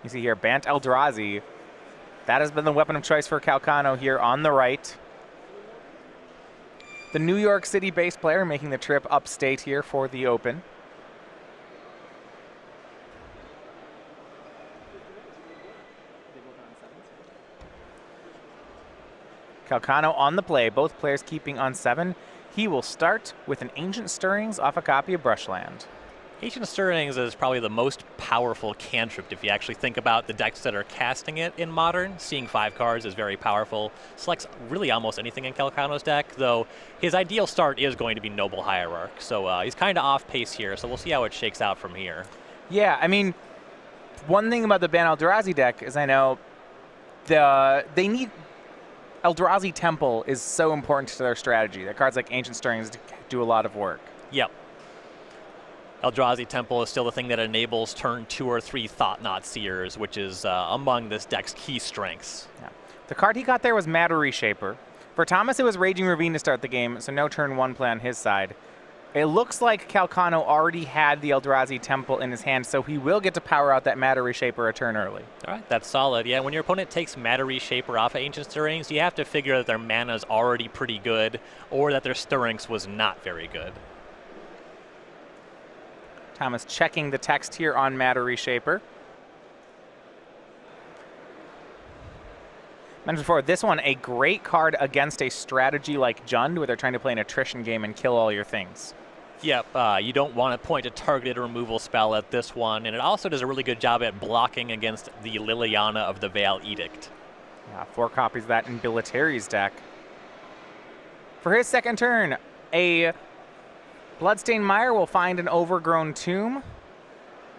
You see here, Bant Eldrazi. That has been the weapon of choice for Calcano here on the right. The New York City-based player making the trip upstate here for the Open. Calcano on the play, both players keeping on 7. He will start with an Ancient Stirrings off a copy of Brushland. Ancient Stirrings is probably the most powerful cantrip if you actually think about the decks that are casting it in Modern. Seeing 5 cards is very powerful. Selects really almost anything in Calcano's deck, though his ideal start is going to be Noble Hierarch. So he's kind of off pace here, so we'll see how it shakes out from here. Yeah, I mean, one thing about the Bant Eldrazi deck is I know they need... Eldrazi Temple is so important to their strategy. That cards like Ancient Stirrings do a lot of work. Yep. Eldrazi Temple is still the thing that enables turn 2 or 3 Thought-Knot Seers, which is among this deck's key strengths. Yeah. The card he got there was Matter Reshaper. For Thomas, it was Raging Ravine to start the game, so no turn 1 play on his side. It looks like Calcano already had the Eldrazi Temple in his hand, so he will get to power out that Matter Reshaper a turn early. All right, that's solid. Yeah, when your opponent takes Matter Reshaper off of Ancient Stirrings, you have to figure that their mana's already pretty good, or that their Stirrings was not very good. Thomas checking the text here on Matter Reshaper. Mentioned before, this one, a great card against a strategy like Jund, where they're trying to play an attrition game and kill all your things. Yep, you don't want to point a targeted removal spell at this one, and it also does a really good job at blocking against the Liliana of the Veil Edict. Yeah, 4 copies of that in Billiteri's deck. For his second turn, a Bloodstained Mire will find an Overgrown Tomb,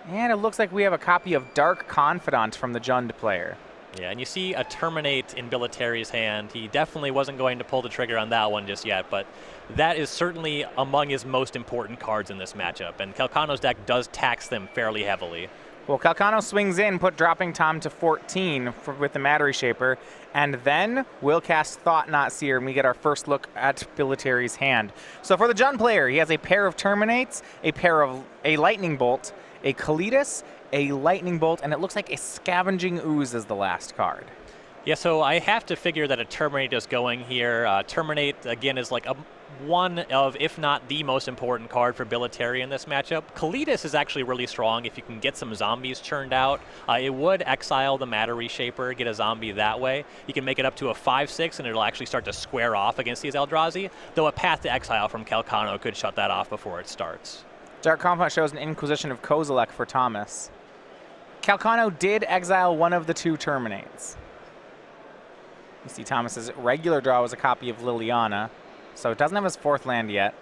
and it looks like we have a copy of Dark Confidant from the Jund player. Yeah, and you see a Terminate in Billiteri's hand. He definitely wasn't going to pull the trigger on that one just yet, but that is certainly among his most important cards in this matchup, and Calcano's deck does tax them fairly heavily. Well, Calcano swings in, dropping Tom to 14 with the Matter Reshaper, and then we'll cast Thought-Knot Seer, and we get our first look at Billiteri's hand. So for the Jund player, he has a pair of Terminates, a Lightning Bolt, a Kalitas, a Lightning Bolt, and it looks like a Scavenging Ooze is the last card. Yeah, so I have to figure that a Terminate is going here. Terminate, again, is like one of, if not the most important card for Billitteri in this matchup. Kalitas is actually really strong if you can get some zombies churned out. It would exile the Matter Reshaper, get a zombie that way. You can make it up to a 5/6, and it'll actually start to square off against these Eldrazi, though a Path to Exile from Calcano could shut that off before it starts. Dark Confidant shows an Inquisition of Kozilek for Thomas. Calcano did exile one of the 2 Terminates. You see Thomas's regular draw was a copy of Liliana, so it doesn't have his 4th land yet.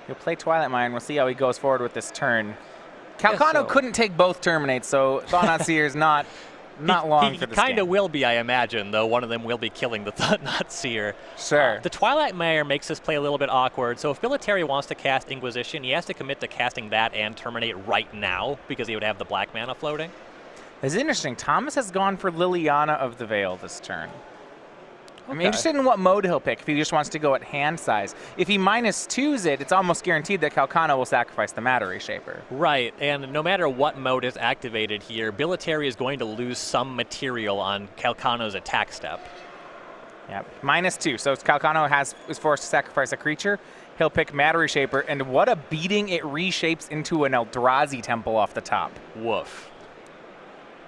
He'll play Twilight Mire, and we'll see how he goes forward with this turn. Calcano couldn't take both Terminates, so Thought-Knot Seer is not long for this game. He kind of will be, I imagine, though one of them will be killing the Thought-Knot Seer. Sure. The Twilight Mire makes this play a little bit awkward, so if Billitteri wants to cast Inquisition, he has to commit to casting that and Terminate right now, because he would have the black mana floating. It's interesting. Thomas has gone for Liliana of the Veil this turn. Okay. I'm interested in what mode he'll pick if he just wants to go at hand size. If he -2s it, it's almost guaranteed that Calcano will sacrifice the Matter Reshaper. Right, and no matter what mode is activated here, Billitteri is going to lose some material on Calcano's attack step. Yeah, -2. So Calcano is forced to sacrifice a creature. He'll pick Matter Reshaper, and what a beating it reshapes into an Eldrazi Temple off the top. Woof.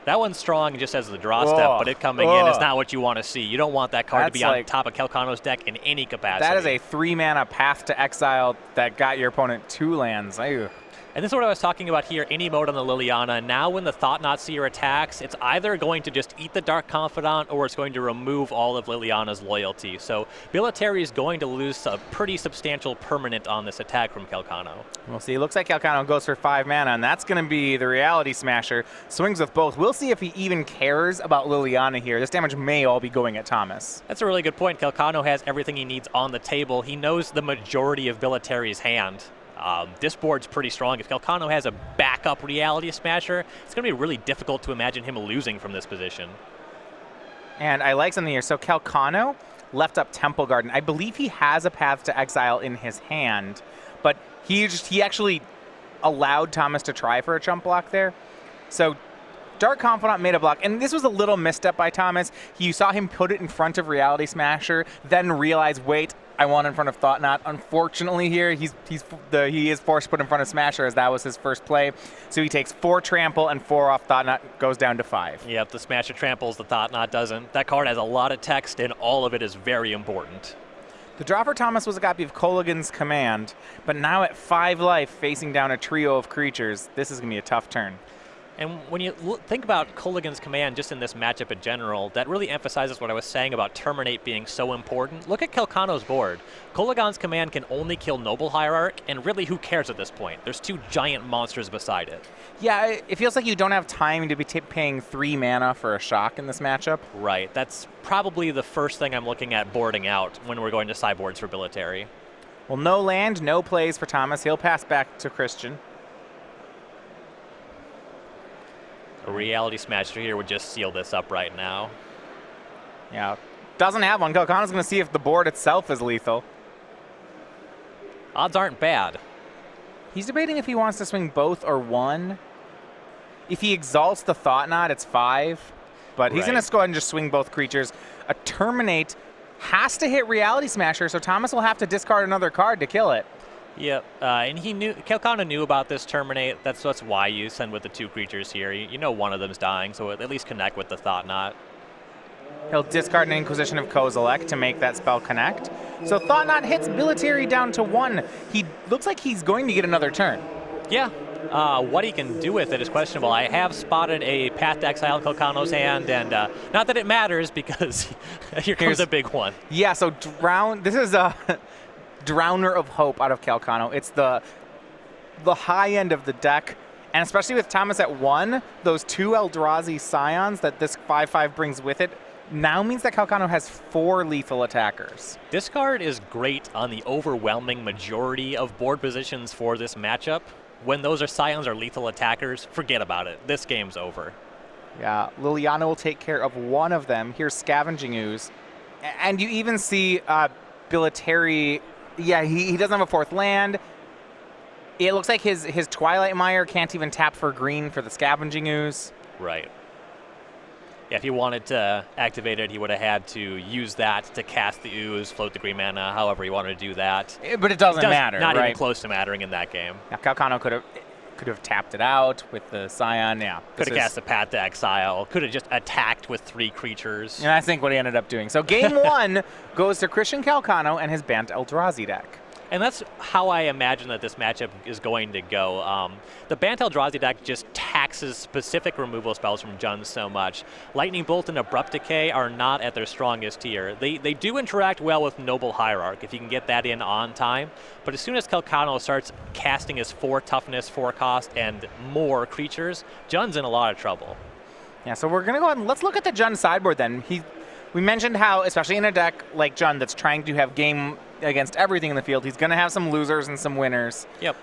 That one's strong just as the draw step, but it coming in is not what you want to see. You don't want that card to be on top of Calcano's deck in any capacity. That is a 3-mana Path to Exile that got your opponent 2 lands. Ew. And this is what I was talking about here, any mode on the Liliana. Now when the Thought-Knot Seer attacks, it's either going to just eat the Dark Confidant or it's going to remove all of Liliana's loyalty. So Billitteri is going to lose a pretty substantial permanent on this attack from Calcano. We'll see. It looks like Calcano goes for 5 mana, and that's going to be the Reality Smasher. Swings with both. We'll see if he even cares about Liliana here. This damage may all be going at Thomas. That's a really good point. Calcano has everything he needs on the table. He knows the majority of Billiteri's hand. This board's pretty strong. If Calcano has a backup Reality Smasher, it's going to be really difficult to imagine him losing from this position. And I like something here. So Calcano left up Temple Garden. I believe he has a Path to Exile in his hand, but he actually allowed Thomas to try for a chump block there. So Dark Confidant made a block, and this was a little misstep by Thomas. You saw him put it in front of Reality Smasher, then realize, wait, I want in front of Thought Knot. Unfortunately here, he is forced to put in front of Smasher, as that was his first play. So he takes 4 trample and 4 off Thought Knot, goes down to 5. Yep, the Smasher tramples, the Thought Knot doesn't. That card has a lot of text, and all of it is very important. The draw for Thomas was a copy of Kolaghan's Command, but now at 5 life, facing down a trio of creatures, this is going to be a tough turn. And when you think about Kolaghan's Command just in this matchup in general, that really emphasizes what I was saying about Terminate being so important. Look at Calcano's board. Kolaghan's Command can only kill Noble Hierarch, and really who cares at this point? There's 2 giant monsters beside it. Yeah, it feels like you don't have time to be paying 3 mana for a shock in this matchup. Right, that's probably the first thing I'm looking at boarding out when we're going to sideboards for Billitteri. Well, no land, no plays for Thomas. He'll pass back to Christian. A Reality Smasher here would just seal this up right now. Yeah, doesn't have one. Calcano's going to see if the board itself is lethal. Odds aren't bad. He's debating if he wants to swing both or one. If he exalts the Thought Knot, it's 5. But he's going to go ahead and just swing both creatures. A Terminate has to hit Reality Smasher, so Thomas will have to discard another card to kill it. Yep, and Calcano knew about this Terminate. That's why you send with the 2 creatures here. You know one of them's dying, so at least connect with the Thought Knot. He'll discard an Inquisition of Kozilek to make that spell connect. So Thought Knot hits Billitteri down to 1. He looks like he's going to get another turn. Yeah, what he can do with it is questionable. I have spotted a Path to Exile in Calcano's hand, and not that it matters because here comes a big one. Yeah, so this is a Drowner of Hope out of Calcano. It's the high end of the deck, and especially with Thomas at 1, those 2 Eldrazi Scions that this 5/5 brings with it now means that Calcano has 4 lethal attackers. This card is great on the overwhelming majority of board positions for this matchup. When those are Scions or lethal attackers, forget about it. This game's over. Yeah, Liliana will take care of one of them. Here's Scavenging Ooze. And you even see Billitteri. Yeah, he doesn't have a 4th land. It looks like his Twilight Mire can't even tap for green for the Scavenging Ooze. Right. Yeah, if he wanted to activate it, he would have had to use that to cast the Ooze, float the green mana, however he wanted to do that. But it doesn't matter, Not right? even close to mattering in that game. Yeah, Calcano could have tapped it out with the Scion. Yeah, could have cast a Path to Exile. Could have just attacked with 3 creatures. And I think what he ended up doing. So game 1 goes to Christian Calcano and his Bant Eldrazi deck. And that's how I imagine that this matchup is going to go. The Bant Eldrazi deck just taxes specific removal spells from Jund so much. Lightning Bolt and Abrupt Decay are not at their strongest tier. They do interact well with Noble Hierarch if you can get that in on time. But as soon as Calcano starts casting his 4 toughness, 4 cost, and more creatures, Jund's in a lot of trouble. Yeah, so we're going to go ahead and let's look at the Jund sideboard then. We mentioned how, especially in a deck like Jund that's trying to have game against everything in the field, he's going to have some losers and some winners. Yep.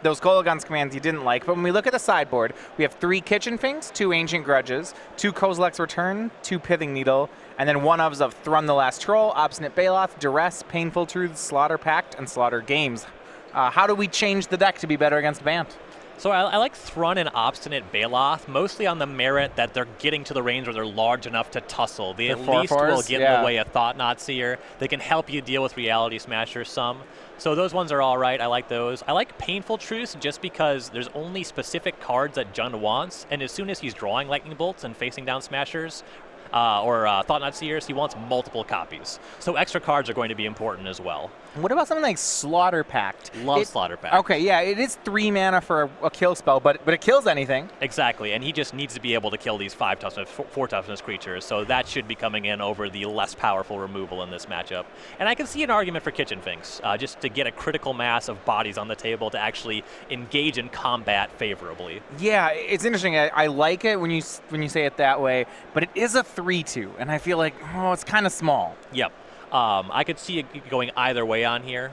Those Kolaghan's Commands you didn't like, but when we look at the sideboard, we have 3 Kitchen Finks, 2 Ancient Grudges, 2 Kozilek's Return, 2 Pithing Needle, and then 1/ofs of Thrun the Last Troll, Obstinate Baloth, Duress, Painful Truths, Slaughter Pact, and Slaughter Games. How do we change the deck to be better against Bant? So I like Thrun and Obstinate Baloth, mostly on the merit that they're getting to the range where they're large enough to tussle. They at least will get in the way of Thought Knot Seer. They can help you deal with Reality Smasher some. So those ones are all right. I like those. I like Painful Truce just because there's only specific cards that Jund wants, and as soon as he's drawing Lightning Bolts and facing down Smashers, or Thought Knot Seers, he wants multiple copies. So extra cards are going to be important as well. What about something like Slaughter Pact? Love Slaughter Pact. Okay, yeah, it is 3 mana for a kill spell, but it kills anything. Exactly, and he just needs to be able to kill these 5 toughness, 4 toughness creatures, so that should be coming in over the less powerful removal in this matchup. And I can see an argument for Kitchen Finks, just to get a critical mass of bodies on the table to actually engage in combat favorably. Yeah, it's interesting. I like it when you say it that way, but it is a 3/2, and I feel like, it's kind of small. Yep. I could see it going either way on here.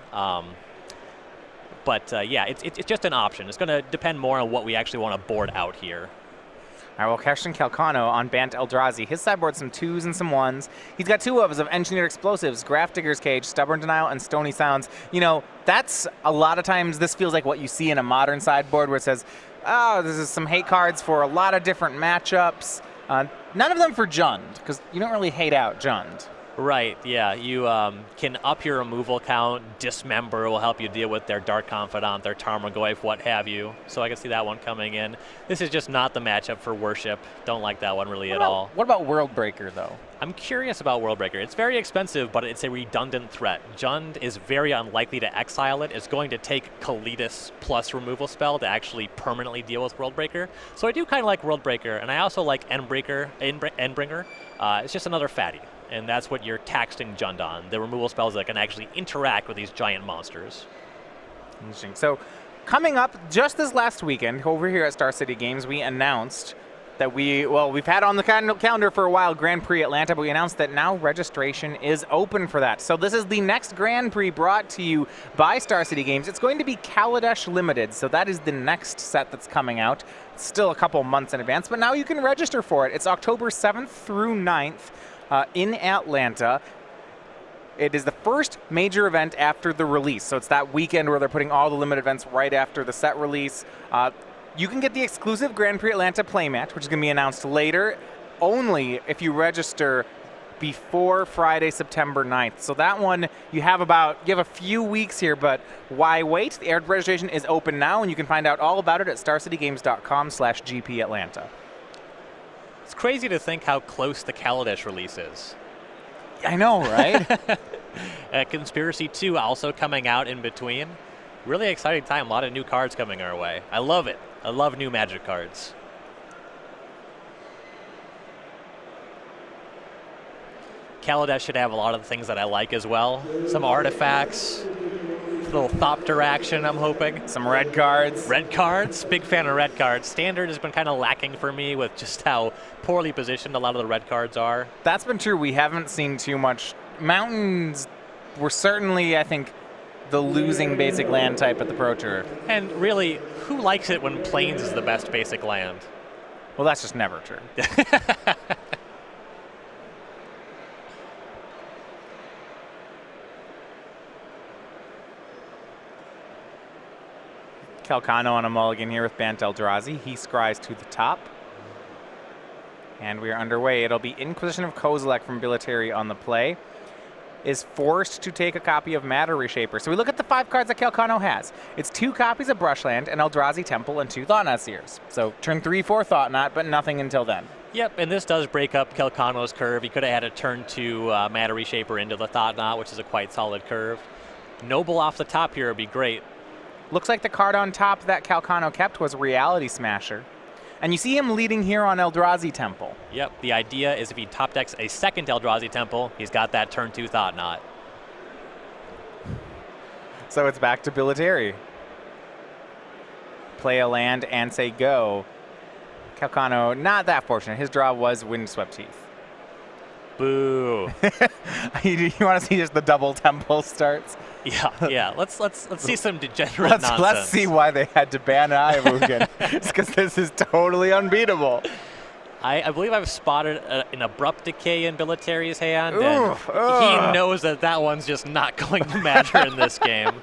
But yeah, it's just an option. It's going to depend more on what we actually want to board out here. All right, well, Christian Calcano on Bant Eldrazi. His sideboard's some 2s and some 1s. He's got 2 of Engineered Explosives, Graft Digger's Cage, Stubborn Denial, and Stony Sounds. That's a lot of times, this feels like what you see in a modern sideboard where it says, oh, this is some hate cards for a lot of different matchups. None of them for Jund, because you don't really hate out Jund. Right, yeah. You can up your removal count. Dismember will help you deal with their Dark Confidant, their Tarmogoyf, what have you. So I can see that one coming in. This is just not the matchup for Worship. Don't like that one really at all. What about Worldbreaker, though? I'm curious about Worldbreaker. It's very expensive, but it's a redundant threat. Jund is very unlikely to exile it. It's going to take Kalitas plus removal spell to actually permanently deal with Worldbreaker. So I do kind of like Worldbreaker, and I also like Endbringer. It's just another fatty. And that's what you're taxing Jund on, the removal spells that can actually interact with these giant monsters. Interesting. So coming up just this last weekend over here at Star City Games, we announced that we've had on the calendar for a while Grand Prix Atlanta, but we announced that now registration is open for that. So this is the next Grand Prix brought to you by Star City Games. It's going to be Kaladesh Limited, so that is the next set that's coming out. It's still a couple months in advance, but now you can register for it. It's October 7th through 9th. In Atlanta. It is the first major event after the release. So it's that weekend where they're putting all the limited events right after the set release. You can get the exclusive Grand Prix Atlanta playmat, which is going to be announced later, only if you register before Friday, September 9th. So that one, you have a few weeks here, but why wait? The air registration is open now, and you can find out all about it at starcitygames.com/GP Atlanta. It's crazy to think how close the Kaladesh release is. I know, right? Conspiracy 2 also coming out in between. Really exciting time. A lot of new cards coming our way. I love it. I love new Magic cards. Kaladesh should have a lot of the things that I like as well. Some artifacts. A little Thopter action, I'm hoping. Some red cards. Red cards? Big fan of red cards. Standard has been kind of lacking for me with just how poorly positioned a lot of the red cards are. That's been true. We haven't seen too much. Mountains were certainly, I think, the losing basic land type at the Pro Tour. And really, who likes it when Plains is the best basic land? Well, that's just never true. Calcano on a mulligan here with Bant Eldrazi. He scries to the top. And we are underway. It'll be Inquisition of Kozilek from Billitteri on the play. Is forced to take a copy of Matter Reshaper. So we look at the 5 cards that Calcano has. It's 2 copies of Brushland, an Eldrazi Temple, and 2 Thought-Knot Seers. So turn 3 for Thought-Knot, but nothing until then. Yep, and this does break up Calcano's curve. He could have had a turn 2 Matter Reshaper into the Thought-Knot, which is a quite solid curve. Noble off the top here would be great. Looks like the card on top that Calcano kept was Reality Smasher. And you see him leading here on Eldrazi Temple. Yep, the idea is if he top decks a second Eldrazi Temple, he's got that turn 2 Thought-Knot. So it's back to Billitteri. Play a land and say go. Calcano, not that fortunate. His draw was Windswept Teeth. Boo. You want to see just the double temple starts? Yeah. Let's see some degenerate nonsense. Let's see why they had to ban Ayavugan. It's because this is totally unbeatable. I believe I've spotted an Abrupt Decay in Billiteri's hand, Oof, and he knows that one's just not going to matter in this game.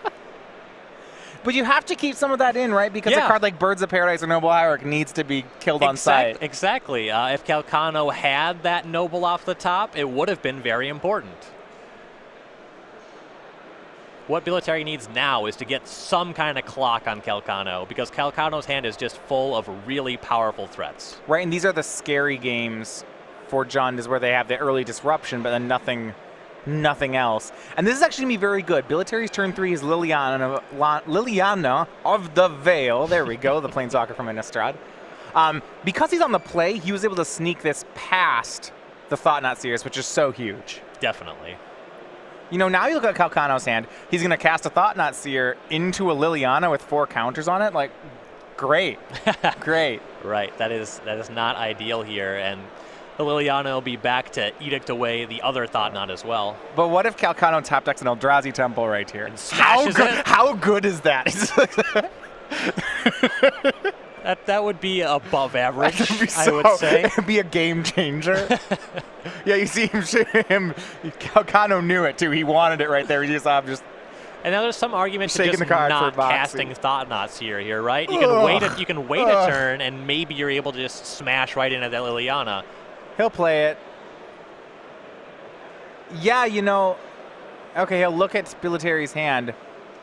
But you have to keep some of that in, right? Because a card like Birds of Paradise or Noble Hierarch needs to be killed on sight. Exactly. If Calcano had that Noble off the top, it would have been very important. What Billitteri needs now is to get some kind of clock on Calcano, because Calcano's hand is just full of really powerful threats. Right, and these are the scary games for Jund, is where they have the early disruption, but then nothing else. And this is actually going to be very good. Billiteri's turn 3 is Liliana of the Veil. There we go, the Planeswalker from Innistrad. Because he's on the play, he was able to sneak this past the Thought-Knot Seers, which is so huge. Definitely. You know, now you look at Calcano's hand, he's going to cast a Thought-Knot Seer into a Liliana with 4 counters on it. Like, great. Great. Right, that is not ideal here, and the Liliana will be back to edict away the other Thought-Knot as well. But what if Calcano top decks an Eldrazi Temple right here? And smashes it? How good is that? That would be above average, I would say. It'd be a game changer. Yeah, you see him, Calcano knew it too. He wanted it right there. He just And now there's some argument to Shaking just the card not for boxing. casting Thought Knots here, right? You can wait a turn, and maybe you're able to just smash right into that Liliana. He'll play it. Yeah, you know, okay, he'll look at Billiteri's hand.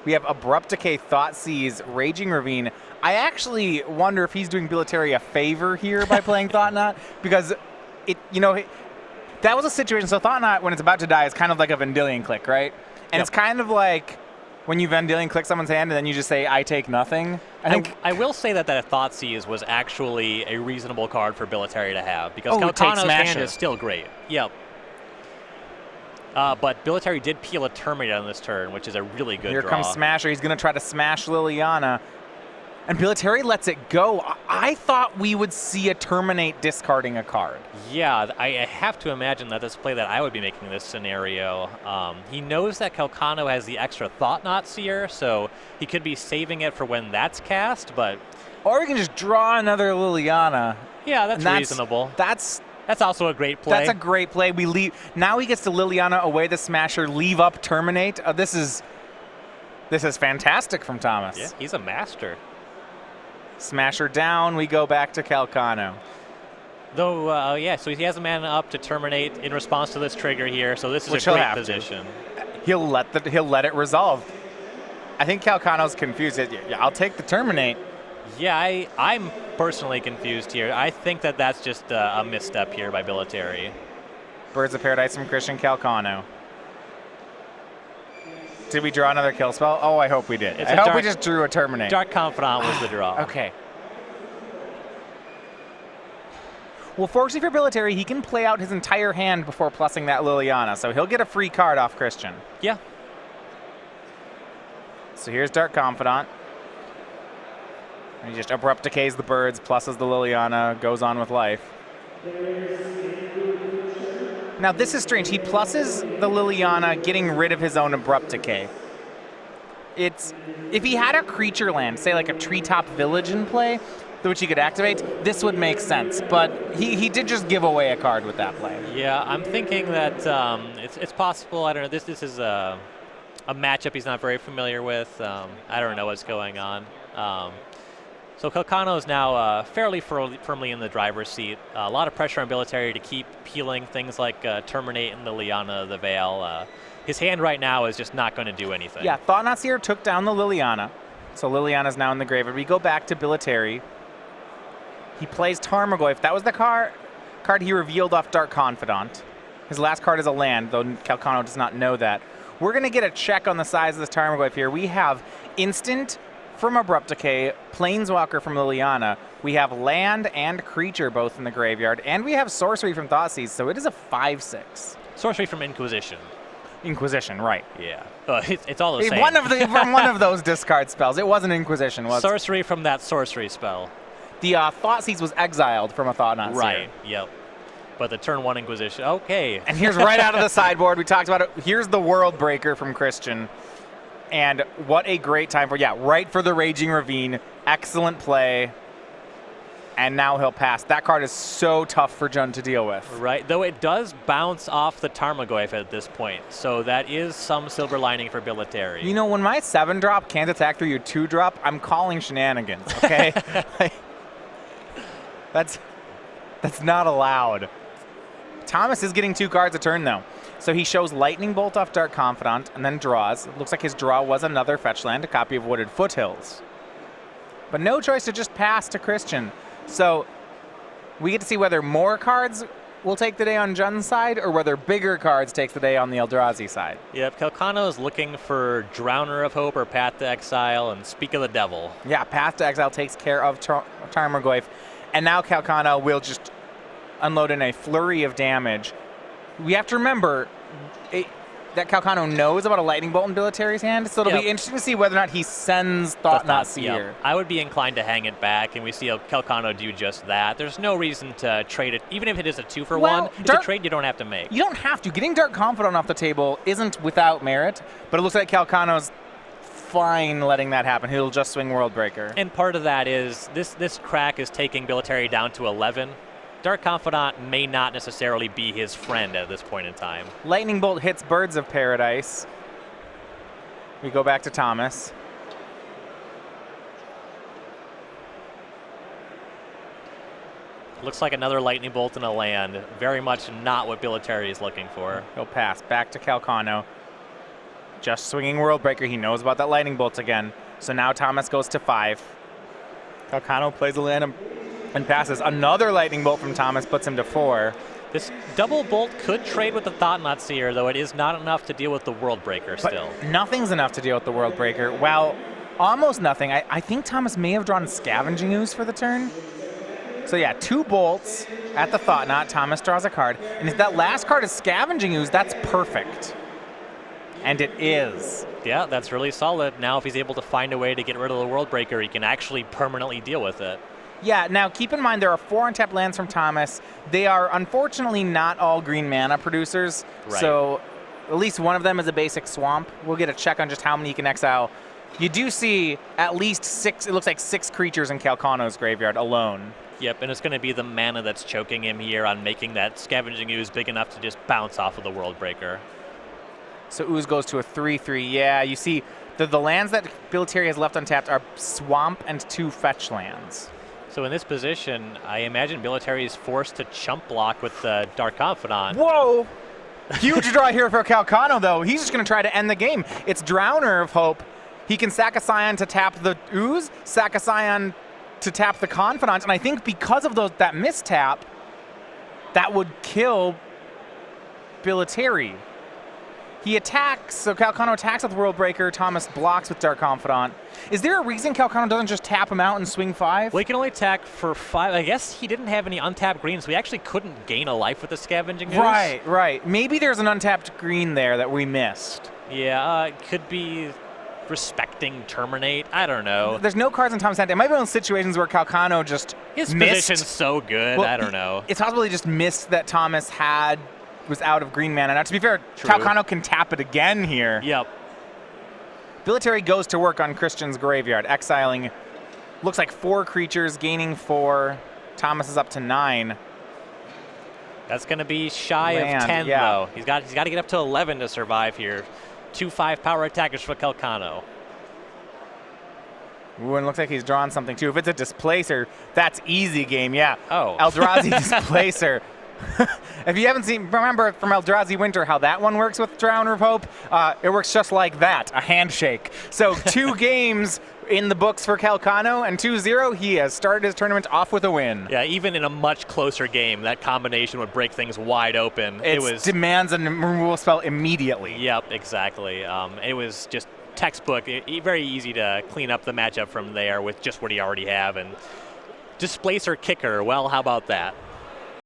We have Abrupt Decay, Thought Seize, Raging Ravine. I actually wonder if he's doing Billitteri a favor here by playing Thought Knot, because that was a situation. So Thought Knot, when it's about to die, is kind of like a Vendilion click, right? And it's kind of like when you Vendilion click someone's hand and then you just say, I take nothing. I will say that Thought Seize was actually a reasonable card for Billitteri to have, because it takes Calcano's Smasher. hand is still great. Yep. But Billitteri did peel a Terminator on this turn, which is a really good Here draw. comes Smasher. He's going to try to smash Liliana. And Billitteri lets it go. I thought we would see a Terminate discarding a card. Yeah, I have to imagine that this play that I would be making in this scenario, he knows that Calcano has the extra Thought Knot Seer, so he could be saving it for when that's cast, but... Or we can just draw another Liliana. Yeah, that's reasonable. That's also a great play. That's a great play. We leave. Now he gets to Liliana away the Smasher, leave up Terminate. This is fantastic from Thomas. Yeah, he's a master. Smasher down, we go back to Calcano. Though, so he has a mana up to Terminate in response to this trigger here, so this is Which a great position. He'll let it resolve. I think Calcano's confused. Yeah, I'll take the Terminate. Yeah, I'm personally confused here. I think that that's just a misstep here by Billitteri. Birds of Paradise from Christian Calcano. Did we draw another kill spell? Oh, I hope we did. I hope we just drew a Terminate. Dark Confidant was the draw. Okay. Well, fortunately for Billitteri, he can play out his entire hand before plussing that Liliana, so he'll get a free card off Christian. Yeah. So here's Dark Confidant. He just Abrupt Decays the birds, pluses the Liliana, goes on with life. Now this is strange. He pluses the Liliana, getting rid of his own Abrupt Decay. If he had a creature land, say like a Treetop Village in play, which he could activate, this would make sense. But he did just give away a card with that play. Yeah, I'm thinking that it's possible. I don't know. This is a matchup he's not very familiar with. I don't know what's going on. So Calcano is now fairly firmly in the driver's seat. A lot of pressure on Billitteri to keep peeling things like Terminate and Liliana, the Veil. His hand right now is just not going to do anything. Yeah, Thought Knot Seer took down the Liliana. So Liliana's now in the graveyard. We go back to Billitteri. He plays Tarmogoyf. That was the card he revealed off Dark Confidant. His last card is a land, though Calcano does not know that. We're going to get a check on the size of this Tarmogoyf here. We have instant from Abrupt Decay, Planeswalker from Liliana. We have land and creature both in the graveyard, and we have sorcery from Thoughtseize, so it is a 5/6. Sorcery from Inquisition. Inquisition, right. Yeah. It's all the same. From one of those discard spells. It wasn't Inquisition, was it? Sorcery from that sorcery spell. The Thoughtseize was exiled from a Thought Knot Seer. Right, yep. But the turn 1 Inquisition, okay. And here's right out of the sideboard. We talked about it. Here's the World Breaker from Christian. And what a great time right for the Raging Ravine. Excellent play. And now he'll pass. That card is so tough for Jun to deal with. Right, though it does bounce off the Tarmogoyf at this point. So that is some silver lining for Billitteri. You know, when my 7-drop can't attack through your 2-drop, I'm calling shenanigans, okay? That's not allowed. Thomas is getting 2 cards a turn, though. So he shows Lightning Bolt off Dark Confidant and then draws. It looks like his draw was another fetch land, a copy of Wooded Foothills. But no choice to just pass to Christian. So we get to see whether more cards will take the day on Jun's side or whether bigger cards takes the day on the Eldrazi side. Yep, Calcano is looking for Drowner of Hope or Path to Exile and Speak of the Devil. Yeah, Path to Exile takes care of Tarmogoyf. And now Calcano will just unload in a flurry of damage. We have to remember that Calcano knows about a Lightning Bolt in Billiteri's hand, so it'll be interesting to see whether or not he sends Thought Knot Seer. Yep. I would be inclined to hang it back, and we see Calcano do just that. There's no reason to trade it, even if it is a 2-for-1. It's a trade you don't have to make. You don't have to. Getting Dark Confidant off the table isn't without merit, but it looks like Calcano's fine letting that happen. He'll just swing World Breaker. And part of that is this crack is taking Billitteri down to 11. Dark Confidant may not necessarily be his friend at this point in time. Lightning Bolt hits Birds of Paradise. We go back to Thomas. Looks like another lightning bolt in a land. Very much not what Billitteri is looking for. He'll pass back to Calcano. Just swinging World Breaker. He knows about that lightning bolt again. So now Thomas goes to 5. Calcano plays a land and passes. Another lightning bolt from Thomas puts him to 4. This double bolt could trade with the Thought-Knot Seer, though it is not enough to deal with the World Breaker still. But nothing's enough to deal with the World Breaker. Well, almost nothing. I think Thomas may have drawn Scavenging Ooze for the turn. So yeah, 2 bolts at the Thought-Knot. Thomas draws a card. And if that last card is Scavenging Ooze, that's perfect. And it is. Yeah, that's really solid. Now if he's able to find a way to get rid of the World Breaker, he can actually permanently deal with it. Yeah, now keep in mind there are 4 untapped lands from Thomas. They are unfortunately not all green mana producers. Right. So at least one of them is a basic swamp. We'll get a check on just how many you can exile. You do see at least 6, it looks like 6 creatures in Calcano's graveyard alone. Yep, and it's going to be the mana that's choking him here on making that Scavenging Ooze big enough to just bounce off of the World Breaker. So Ooze goes to a 3/3. Yeah, you see the lands that Billitteri has left untapped are swamp and 2 fetch lands. So in this position, I imagine Billitteri is forced to chump block with the Dark Confidant. Whoa! Huge draw here for Calcano, though. He's just going to try to end the game. It's Drowner of Hope. He can sack a Scion to tap the Ooze, sack a Scion to tap the Confidant, and I think because of that mistap, that would kill Billitteri. He attacks, so Calcano attacks with World Breaker, Thomas blocks with Dark Confidant. Is there a reason Calcano doesn't just tap him out and swing 5? Well, he can only attack for 5. I guess he didn't have any untapped green, so he actually couldn't gain a life with the Scavenging Ooze. Right, right. Maybe there's an untapped green there that we missed. Yeah, it could be respecting Terminate. I don't know. There's no cards in Thomas' hand. It might be one of those situations where Calcano just His missed. position's so good, Well, I don't know. It's possible he just missed that Thomas was out of green mana. Now, to be fair, True. Calcano can tap it again here. Yep. Billitteri goes to work on Christian's graveyard, exiling, looks like 4 creatures, gaining 4. Thomas is up to 9. That's going to be shy Land, of 10, yeah. though. He's got to get up to 11 to survive here. 2 5-power attackers for Calcano. Ooh, and it looks like he's drawn something, too. If it's a Displacer, that's easy game, yeah. Oh. Eldrazi Displacer. If you haven't seen, remember from Eldrazi Winter how that one works with Drowner of Hope? It works just like that, a handshake. So 2 games in the books for Calcano, and 2-0, he has started his tournament off with a win. Yeah, even in a much closer game, that combination would break things wide open. It demands a removal spell immediately. Yep, exactly. It was just textbook. Very easy to clean up the matchup from there with just what he already have. And Displacer Kicker, well, how about that?